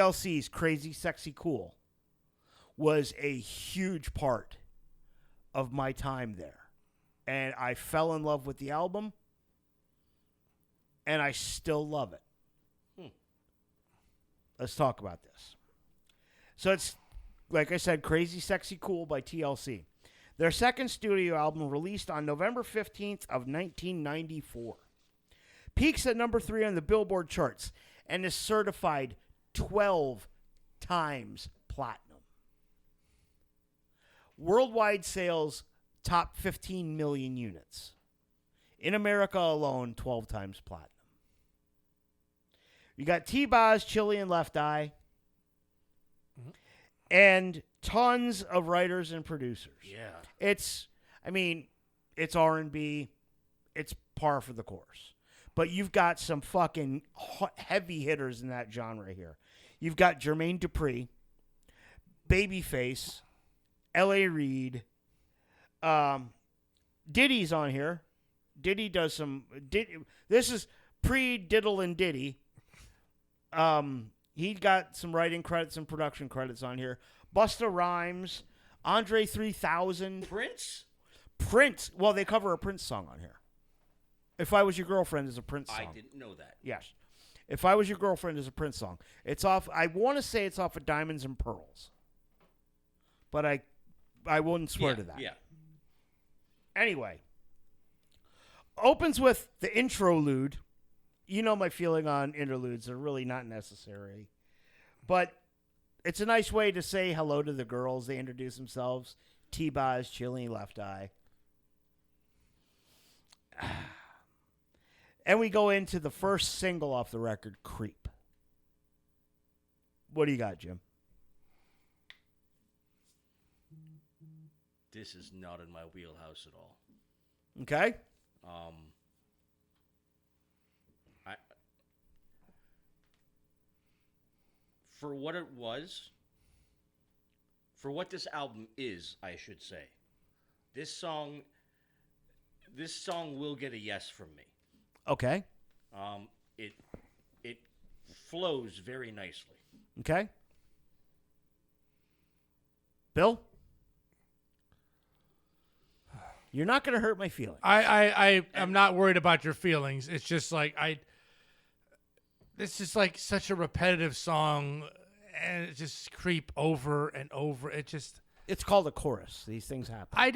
TLC's Crazy Sexy Cool was a huge part of my time there. And I fell in love with the album, and I still love it. Let's talk about this. So it's, like I said, Crazy Sexy Cool by TLC. Their second studio album released on November 15th of 1994. Peaks at number 3 on the Billboard charts and is certified 12 times platinum. Worldwide sales top 15 million units. In America alone, 12 times platinum. You got T-Boz, Chili, and Left Eye. Mm-hmm. And tons of writers and producers. Yeah. It's R&B. It's par for the course. But you've got some fucking heavy hitters in that genre here. You've got Jermaine Dupri, Babyface, L.A. Reid. Diddy's on here. Diddy does some... This is pre-Diddle and Diddy. He got some writing credits and production credits on here. Busta Rhymes, Andre 3000. Prince. Well, they cover a Prince song on here. If I Was Your Girlfriend is a Prince song. I didn't know that. Yes. If I Was Your Girlfriend is a Prince song. It's off, I want to say it's off of Diamonds and Pearls. But I wouldn't swear to that. Yeah. Anyway. Opens with the interlude. You know my feeling on interludes. They're really not necessary. But it's a nice way to say hello to the girls. They introduce themselves. T-Boz, Chili, Left Eye. And we go into the first single off the record, Creep. What do you got, Jim? This is not in my wheelhouse at all. Okay. For what it was, for what this album is, I should say, this song will get a yes from me. Okay. It flows very nicely. Okay. Bill? You're not going to hurt my feelings. I'm not worried about your feelings. It's just like this is like such a repetitive song, and it just creep over and over. It's called a chorus. These things happen. I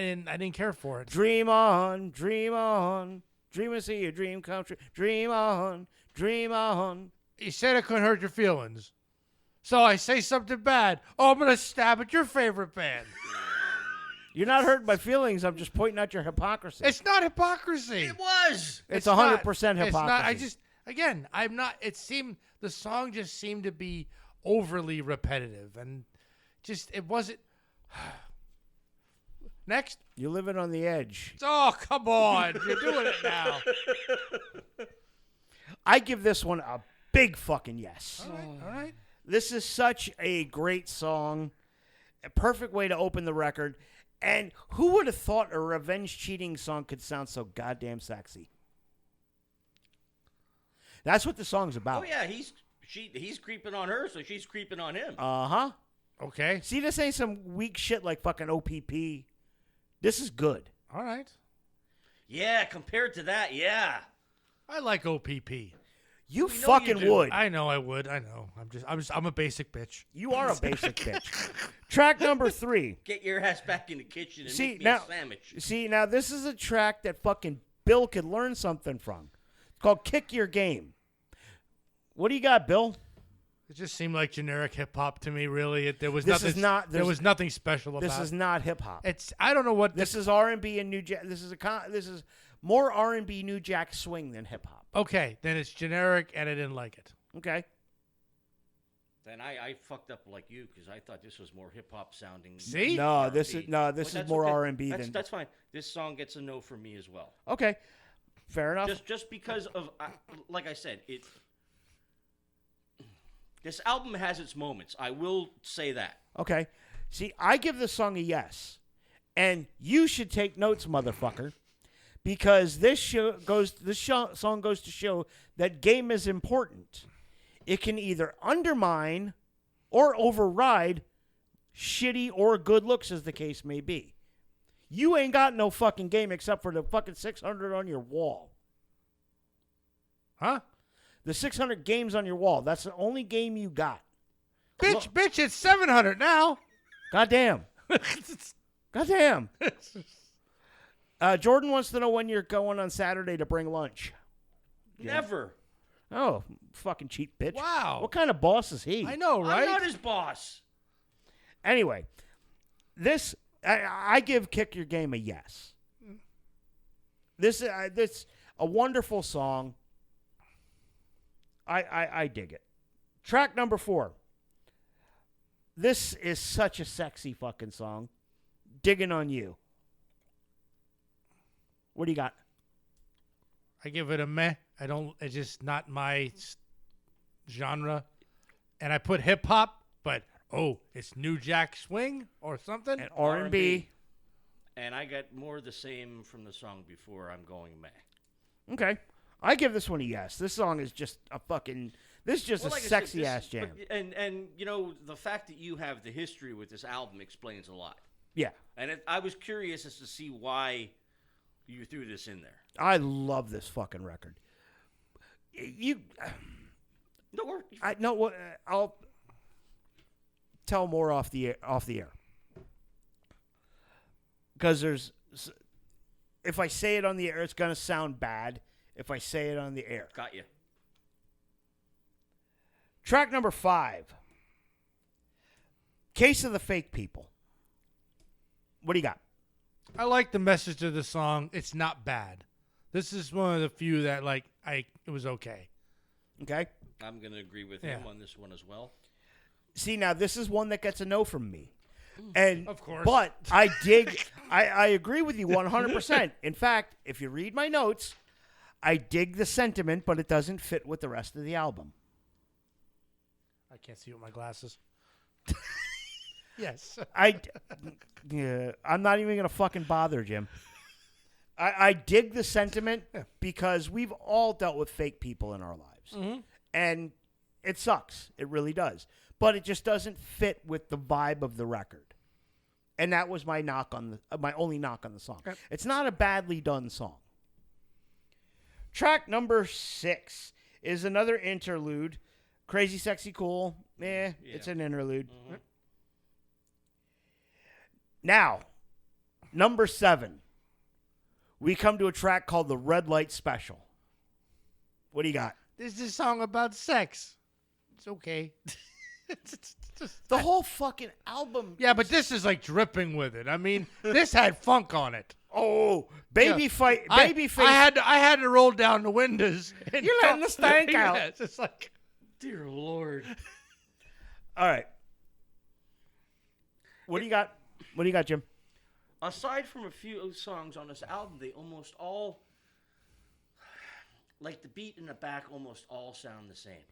didn't care for it. Dream on, dream on, dream and see your dream come true. Dream on, dream on. You said it couldn't hurt your feelings, so I say something bad. Oh, I'm gonna stab at your favorite band. You're not hurting my feelings. I'm just pointing out your hypocrisy. It's not hypocrisy. It was. It's 100% hypocrisy. It's not. The song just seemed to be overly repetitive, and it wasn't. Next. You're living on the edge. Oh, come on. You're doing it now. I give this one a big fucking yes. All right. This is such a great song. A perfect way to open the record. And who would have thought a revenge cheating song could sound so goddamn sexy? That's what the song's about. Oh, yeah. He's creeping on her, so she's creeping on him. Uh-huh. Okay. See, this ain't some weak shit like fucking OPP. This is good. All right. Yeah, compared to that, yeah. I like OPP. You fucking would. I know I would. I know. I'm a basic bitch. You are a basic bitch. Track number 3. Get your ass back in the kitchen and make me a sandwich. See, now this is a track that fucking Bill could learn something from. It's called Kick Your Game. What do you got, Bill? It just seemed like generic hip hop to me. Really, there was this nothing. Is not, there was nothing special about. This is not hip hop. I don't know what this is. R&B and New Jack. This is more R&B New Jack swing than hip hop. Okay, then it's generic, and I didn't like it. Okay. Then I fucked up like you because I thought this was more hip hop sounding. See? No, this is more okay. R&B than. That's fine. This song gets a no from me as well. Okay, fair enough. Just because of like I said, this album has its moments. I will say that. Okay. See, I give this song a yes. And you should take notes, motherfucker. Because this song goes to show that game is important. it can either undermine or override shitty or good looks, as the case may be. You ain't got no fucking game except for the fucking 600 on your wall. Huh? The 600 games on your wall. That's the only game you got. Bitch, it's 700 now. Goddamn. Goddamn. Jordan wants to know when you're going on Saturday to bring lunch. Never. Oh, fucking cheap bitch. Wow. What kind of boss is he? I know, right? I'm not his boss. Anyway, this, I give Kick Your Game a yes. This a wonderful song. I dig it. Track number 4. This is such a sexy fucking song. Digging on You. What do you got? I give it a meh. It's just not my genre. And I put hip hop, but it's New Jack Swing or something. And R&B. And I got more of the same from the song before. I'm going meh. Okay. I give this one a yes. This song is just a fucking... This is just a like I said, sexy ass jam. But, and you know, the fact that you have the history with this album explains a lot. Yeah. And I was curious as to see why you threw this in there. I love this fucking record. I'll tell more off the air. Because if I say it on the air, it's going to sound bad. If I say it on the air. Got you. Track number 5. Case of the Fake People. What do you got? I like the message of the song. It's not bad. This is one of the few that it was okay. Okay. I'm going to agree with him on this one as well. See, now this is one that gets a no from me. And of course. But I dig I agree with you 100%. In fact, if you read my notes, I dig the sentiment, but it doesn't fit with the rest of the album. I can't see with my glasses. Yes. I'm not even going to fucking bother, Jim. I dig the sentiment because we've all dealt with fake people in our lives. Mm-hmm. And it sucks. It really does. But it just doesn't fit with the vibe of the record. And that was my my only knock on the song. Okay. It's not a badly done song. Track number 6 is another interlude. Crazy Sexy Cool. It's an interlude. Mm-hmm. Now, number 7. We come to a track called the Red Light Special. What do you got? This is a song about sex. It's okay. The whole fucking album. Yeah, but this is dripping with it. I mean, this had funk on it. Oh, Babyface. I had to roll down the windows. You're letting the stank out. It's just dear Lord. All right. What do you got? What do you got, Jim? Aside from a few songs on this album, they almost all, the beat in the back, almost all sound the same.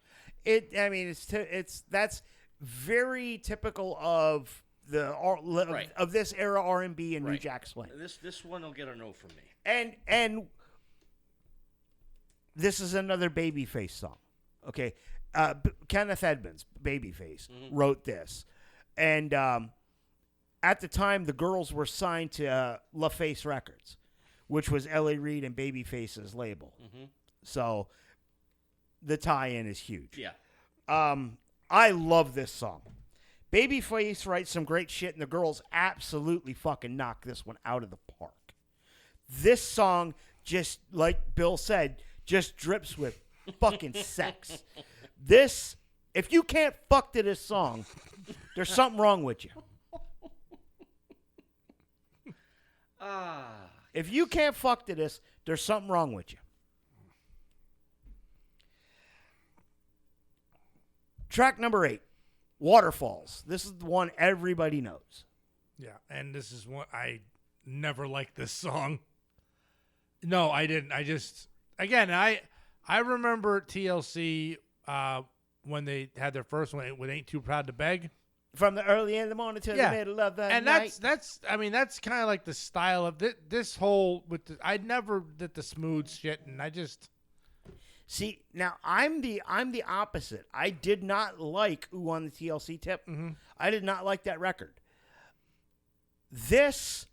That's very typical of of this era R&B and New Jack Swing. This one will get a no from me. And this is another Babyface song. Okay, Kenneth Edmonds, Babyface, wrote this, and at the time the girls were signed to LaFace Records, which was L.A. Reid and Babyface's label. Mm-hmm. So the tie-in is huge. Yeah. I love this song. Babyface writes some great shit, and the girls absolutely fucking knock this one out of the park. This song, just like Bill said, just drips with fucking sex. This, if you can't fuck to this song, there's something wrong with you. If you can't fuck to this, there's something wrong with you. Track number 8, Waterfalls. This is the one everybody knows. Yeah, and this is one I never liked this song. No, I didn't. I just I remember TLC when they had their first one with "Ain't Too Proud to Beg." From the early in the morning to the middle of the night. That's kind of like the style of this whole I never did the smooth shit, and I just See, now I'm the opposite. I did not like Ooh on the TLC Tip. Mm-hmm. I did not like that record. This.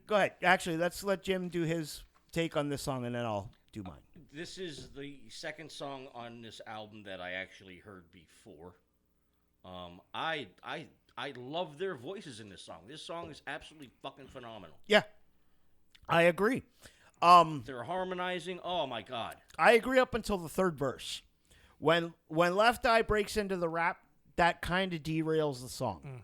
Go ahead. Actually, let's let Jim do his take on this song, and then I'll do mine. This is the second song on this album that I actually heard before. I love their voices in this song. This song is absolutely fucking phenomenal. Yeah, I agree. They're harmonizing. Oh my god. I agree up until the third verse. When Left Eye breaks into the rap, that kind of derails the song.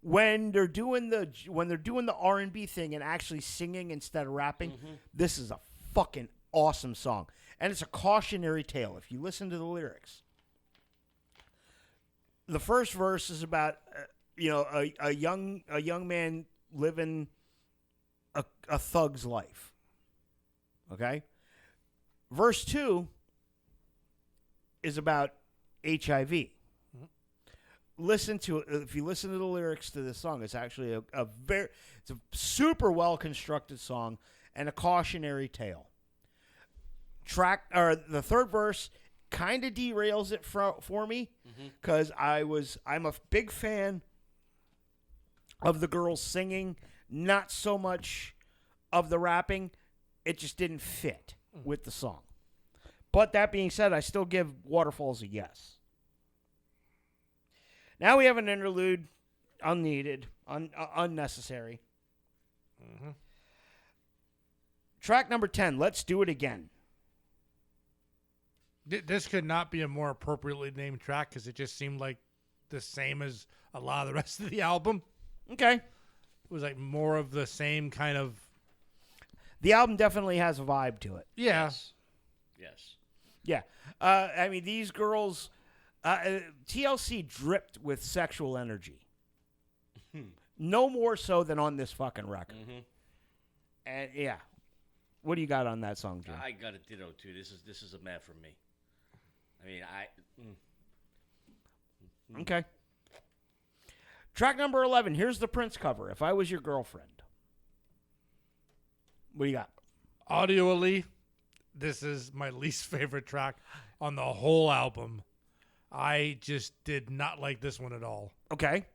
When they're doing the R&B thing and actually singing instead of rapping, this is a fucking awesome song. And it's a cautionary tale if you listen to the lyrics. The first verse is about a young man living a thug's life. Okay? Verse 2 is about HIV. If you listen to the lyrics to this song, it's actually it's a super well constructed song and a cautionary tale. The third verse kind of derails it for me because I'm a big fan of the girls singing, not so much of the rapping. It just didn't fit with the song. But that being said, I still give Waterfalls a yes. Now we have an interlude, unneeded, unnecessary. Track number 10, Let's Do It Again. This could not be a more appropriately named track because it just seemed like the same as a lot of the rest of the album. Okay. It was like more of the same kind of... The album definitely has a vibe to it. Yeah. Yes. Yeah. I mean, these girls... TLC dripped with sexual energy. No more so than on this fucking record. And yeah. What do you got on that song, Jim? I got a ditto too. This is a mad for me. I mean, Okay. Track number 11. Here's the Prince cover. If I Was Your Girlfriend. What do you got? Audially, this is my least favorite track on the whole album. I just did not like this one at all. Okay.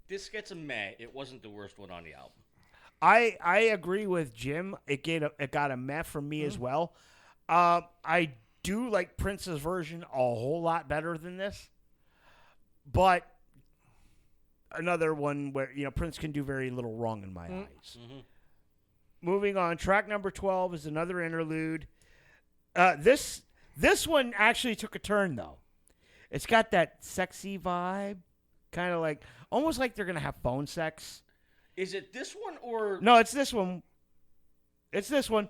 This gets a meh. It wasn't the worst one on the album. I agree with Jim. It got a meh from me as well. I do like Prince's version a whole lot better than this. But another one where Prince can do very little wrong in my eyes. Moving on, track number 12 is another interlude. This one actually took a turn though. It's got that sexy vibe, kind of like almost like they're gonna have phone sex. Is it this one or no? It's this one. It's this one.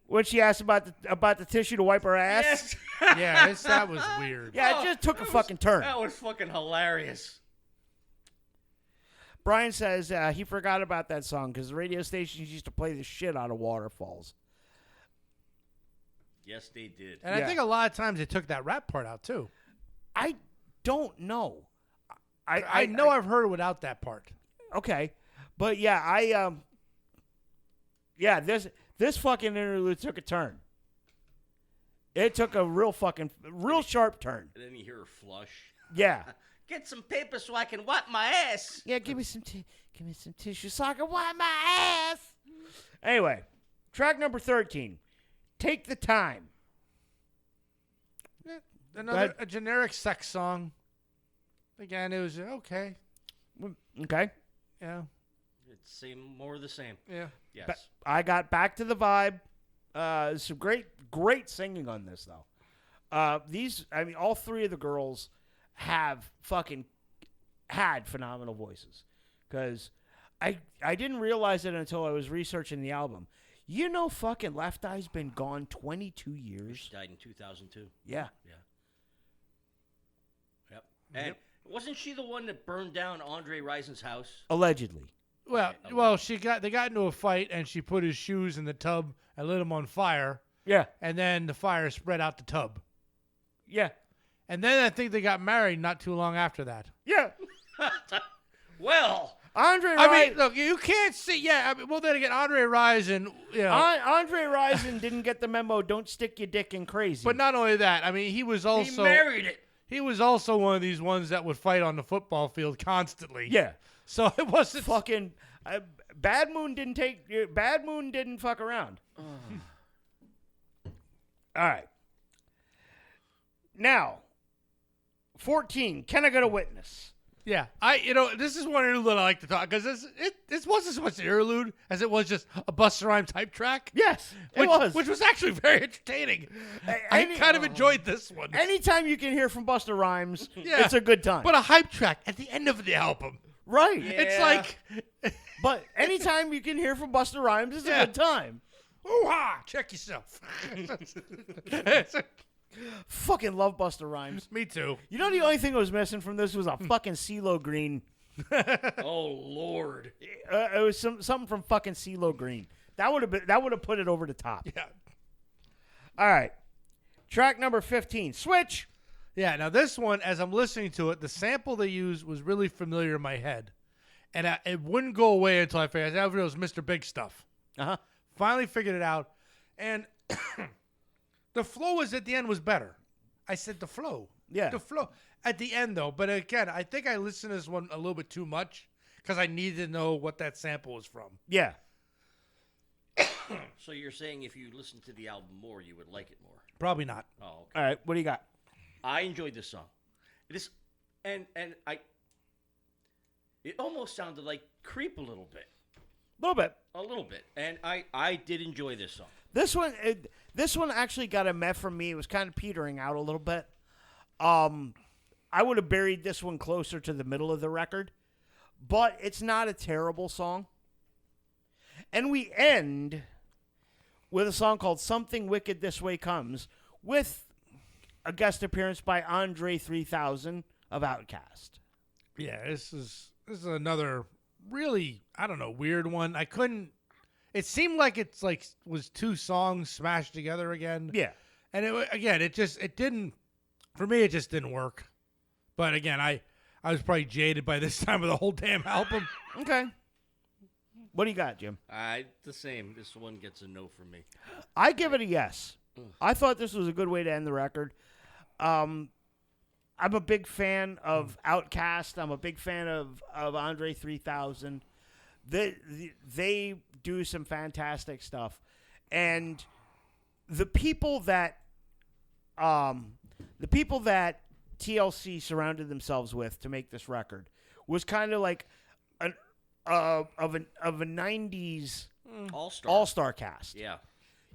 When she asked about the tissue to wipe her ass. Yes. Yeah, that was weird. Yeah, it just took a fucking turn. That was fucking hilarious. Brian says he forgot about that song because the radio stations used to play the shit out of Waterfalls. Yes, they did. And I think a lot of times they took that rap part out too. I don't know. I know I've heard it without that part. Okay, but yeah, this fucking interlude took a turn. It took a real sharp turn. And then you hear her flush. Yeah. Get some paper so I can wipe my ass. Yeah, give me some tissue so I can wipe my ass. Anyway, track number 13. Take the Time. A generic sex song. Again, it was okay. Okay. Yeah. It's more of the same. Yeah. Yes. But I got back to the vibe. Some great singing on this though. All three of the girls have had phenomenal voices. Because I didn't realize it until I was researching the album. Fucking Left Eye's been gone 22 years. She died in 2002. Yeah. Yep. And wasn't she the one that burned down Andre Rison's house? Allegedly. Well, they got into a fight and she put his shoes in the tub and lit them on fire. Yeah. And then the fire spread out the tub. Yeah. And then I think they got married not too long after that. Yeah. Well, Andre I Rison. mean, look, you can't see. Yeah, I mean, well, then again, Andre Rison, Andre Rison didn't get the memo. Don't stick your dick in crazy. but not only that. I mean, he was also He married it. He was also one of these ones that would fight on the football field constantly. yeah, So it wasn't fucking Bad Moon didn't fuck around. All right. Now, 14. Can I get a witness? Yeah, this is one interlude I like to talk because this wasn't so much an interlude as it was just a Busta Rhymes type track. Yes, it was. Which was actually very entertaining. I kind of enjoyed this one. Anytime you can hear from Busta Rhymes, Yeah. it's a good time. But a hype track at the end of the album. right. It's Yeah. like, But anytime you can hear from Busta Rhymes, it's Yeah. a good time. ooh-ha, check yourself. Fucking love Busta Rhymes. Me too. You know the only thing that was missing from this was a fucking CeeLo Green. Oh Lord. It was something from fucking CeeLo Green. That would have put it over the top. Yeah. All right. Track number 15. Switch. Yeah, now this one, as I'm listening to it, the sample they used was really familiar in my head. And it wouldn't go away until I figured out it was Mr. Big Stuff. Uh-huh. Finally figured it out. And the flow at the end was better. I said the flow. Yeah. The flow. At the end, though. But again, I think I listened to this one a little bit too much because I needed to know what that sample was from. Yeah. So you're saying if you listen to the album more, you would like it more? Probably not. Oh, okay. All right. What do you got? I enjoyed this song. This and I. It almost sounded like Creep a little bit. A little bit. And I did enjoy this song. This one actually got a meh from me. It was kind of petering out a little bit. I would have buried this one closer to the middle of the record, but it's not a terrible song. And we end with a song called Something Wicked This Way Comes with a guest appearance by Andre 3000 of Outkast. Yeah, this is another really, I don't know, weird one. I couldn't. It seemed like was two songs smashed together again. Yeah. And it didn't. For me, it just didn't work. But again, I was probably jaded by this time of the whole damn album. Okay. What do you got, Jim? The same. This one gets a no from me. I give it a yes. I thought this was a good way to end the record. I'm a big fan of Outkast. I'm a big fan of Andre 3000. They do some fantastic stuff, and the people that TLC surrounded themselves with to make this record was kind of like of a 90s all-star cast. Yeah.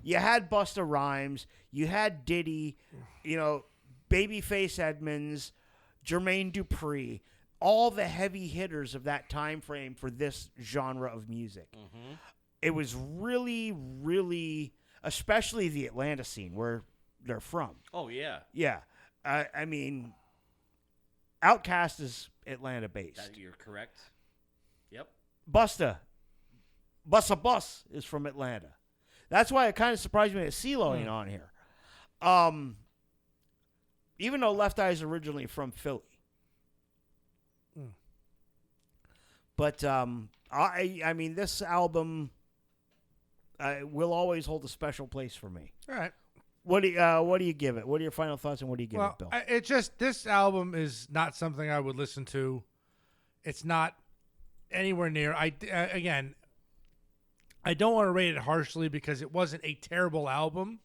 You had Busta Rhymes, you had Diddy, Babyface Edmonds, Jermaine Dupri, all the heavy hitters of that time frame for this genre of music. Mm-hmm. It was really, really, especially the Atlanta scene where they're from. Oh yeah. Yeah. I mean, Outkast is Atlanta-based. You're correct. Yep. Busta Bus is from Atlanta. That's why it kind of surprised me that CeeLo ain't on here. Even though Left Eye is originally from Philly. But I mean, this album will always hold a special place for me. All right. What do you give it? What are your final thoughts and what do you give it, Bill? This album is not something I would listen to. It's not anywhere near. I don't want to rate it harshly because it wasn't a terrible album,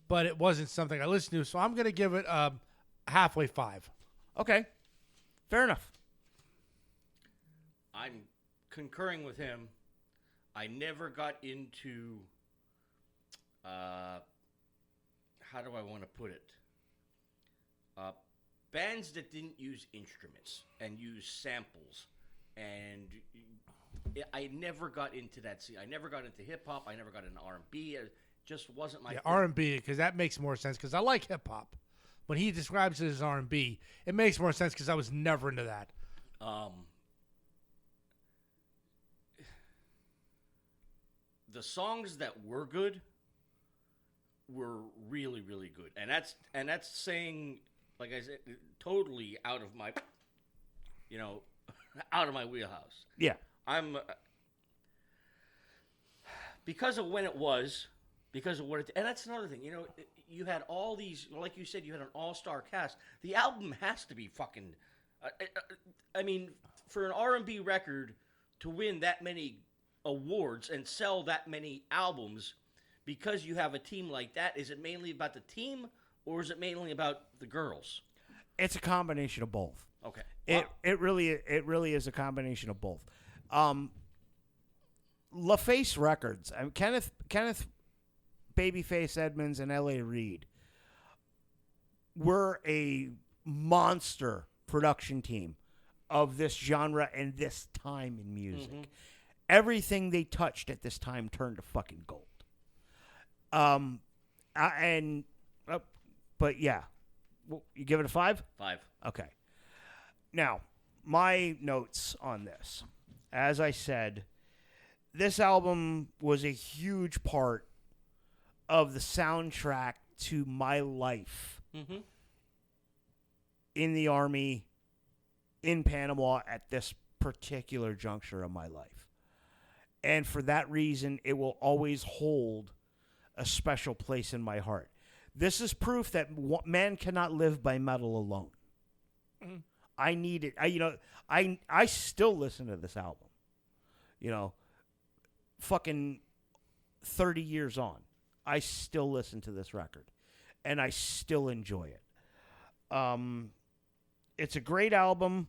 but it wasn't something I listened to. So I'm going to give it a halfway 5. Okay, fair enough. I'm concurring with him. I never got into how do I want to put it? Bands that didn't use instruments and use samples, and I never got into that scene. I never got into hip hop. I never got into R&B. It just wasn't my thing. R&B, because that makes more sense. Because I like hip hop. When he describes it as R&B, it makes more sense because I was never into that. The songs that were good were really, really good, and that's saying, like I said, totally out of my, out of my wheelhouse. Yeah. I'm because of when it was, because of what it, and that's another thing. You know, you had all these, like you said, you had an all-star cast. The album has to be fucking. I mean, for an R&B record to win that many awards and sell that many albums, because you have a team like that, is it mainly about the team or is it mainly about the girls? It's a combination of both. Okay. It really is a combination of both. LaFace Records, Kenneth Babyface Edmonds and L.A. Reid were a monster production team of this genre and this time in music. Mm-hmm. Everything they touched at this time turned to fucking gold. But yeah, well, you give it a 5? 5. Okay. Now, my notes on this. As I said, this album was a huge part of the soundtrack to my life Mm-hmm. in the Army, in Panama at this particular juncture of my life. And for that reason, it will always hold a special place in my heart. This is proof that man cannot live by metal alone. Mm-hmm. I need it. I still listen to this album. Fucking 30 years on, I still listen to this record, and I still enjoy it. It's a great album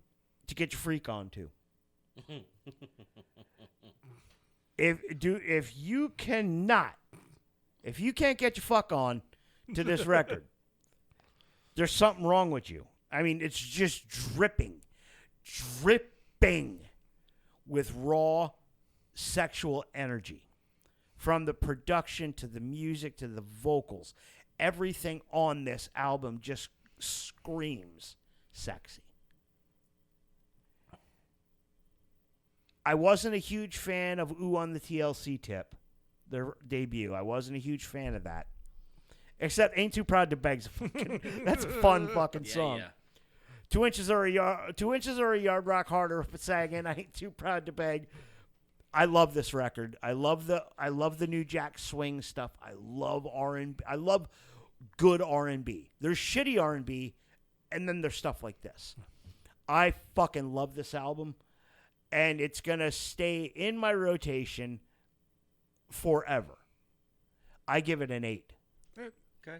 to get your freak on to. If you can't get your fuck on to this record, there's something wrong with you. I mean, it's just dripping with raw sexual energy. From the production to the music to the vocals, everything on this album just screams sexy. I wasn't a huge fan of Ooh on the TLC Tip, their debut. I wasn't a huge fan of that. Except Ain't Too Proud to Beg's that's a fun fucking song. Yeah. 2 inches or a yard rock harder if it's sagging. I Ain't Too Proud to Beg. I love this record. I love the New Jack Swing stuff. I love R&B. I love good R&B. There's shitty R&B, and then there's stuff like this. I fucking love this album, and it's gonna stay in my rotation forever. I give it an 8. Okay.